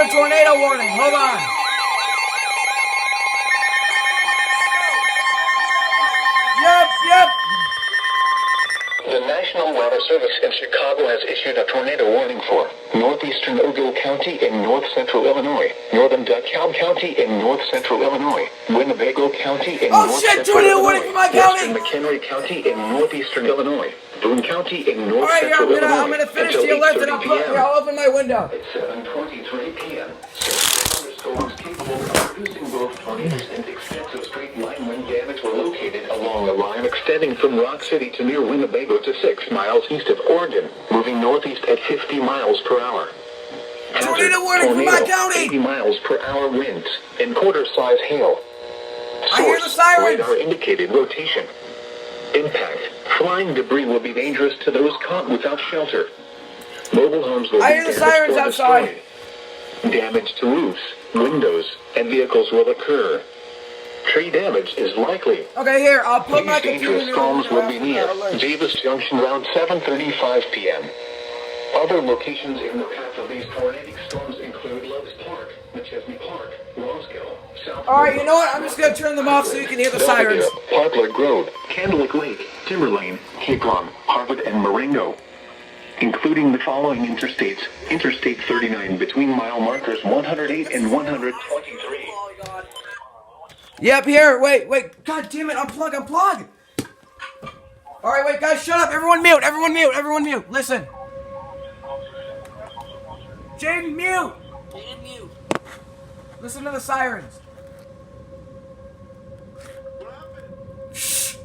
a tornado warning. Hold on. Yep. The National Weather Service in Chicago has issued a tornado warning for northeastern Ogle County in north-central Illinois, northern DeKalb County in north-central Illinois, Winnebago County in north-central tornado warning Illinois, for my county! western McHenry County in northeastern Illinois, Boone County in All right, here, north-central Illinois. I'm gonna finish until the alert and 8:30 p.m. I'll open my window. At 7:23 p.m. Thunderstorms capable of producing both tornadoes and extensive straight-line wind damage were located along a line extending from Rock City to near Winnebago to 6 miles east of Oregon, moving northeast at 50 miles per hour. Tornado warning for my county! 80 miles per hour winds and quarter-size hail. I hear the sirens! Radar indicated rotation. Impact. Flying debris will be dangerous to those caught without shelter. Mobile homes will be I hear the sirens outside. Damage to roofs, windows, and vehicles will occur. Tree damage is likely. Okay, here, I'll put my These computer dangerous storms will be near alert. Davis Junction around 7:35 p.m. Other locations in the path of these tornadic storms include Loves Park, McChesney Park, Rosgill, South. All right, you know what? I'm just gonna turn them off so you can hear the sirens. Poplar Grove, Candlewick Lake, Timberlane, Capron, Harvard, and Marengo, including the following interstates: Interstate 39 between mile markers 108 and 123. Yep, here. Wait. God damn it! Unplug. All right, wait, guys, shut up. Everyone mute. Listen. Jaden, mute. Listen to the sirens. Shh.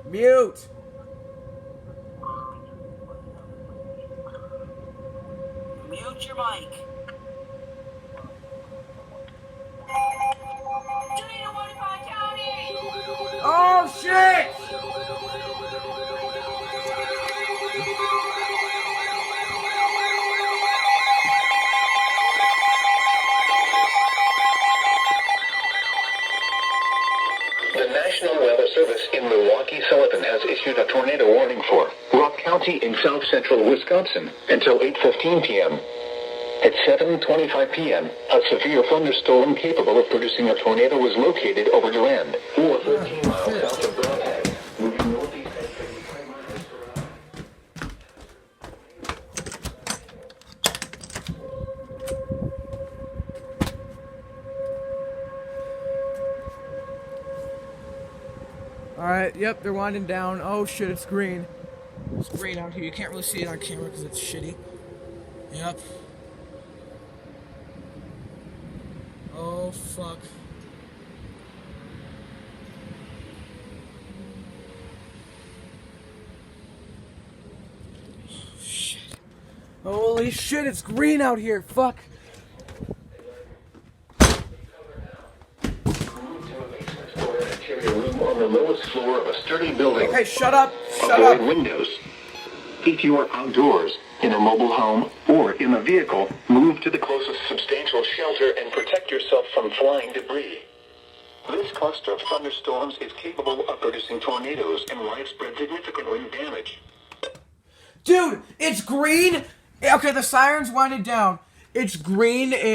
Mute. Mute your mic. Oh shit! The National Weather Service in Milwaukee-Sullivan has issued a tornado warning for Rock County in south-central Wisconsin until 8:15 p.m. At 7:25 p.m., a severe thunderstorm capable of producing a tornado was located over Durand, or 13 miles south of Broadhead, moving northeast at 55 miles per hour. Alright, yep, they're winding down. Oh shit, it's green. It's green out here. You can't really see it on camera because it's shitty. Yep. Oh fuck. Shit. Holy shit, it's green out here. Fuck. Room on the lowest floor of a sturdy building. Okay, shut up. Avoid windows. If you are outdoors, in a mobile home, or in a vehicle, move to the closest substantial shelter and protect yourself from flying debris. This cluster of thunderstorms is capable of producing tornadoes and widespread significant wind damage. Dude, it's green. Okay, the sirens winded down. It's green.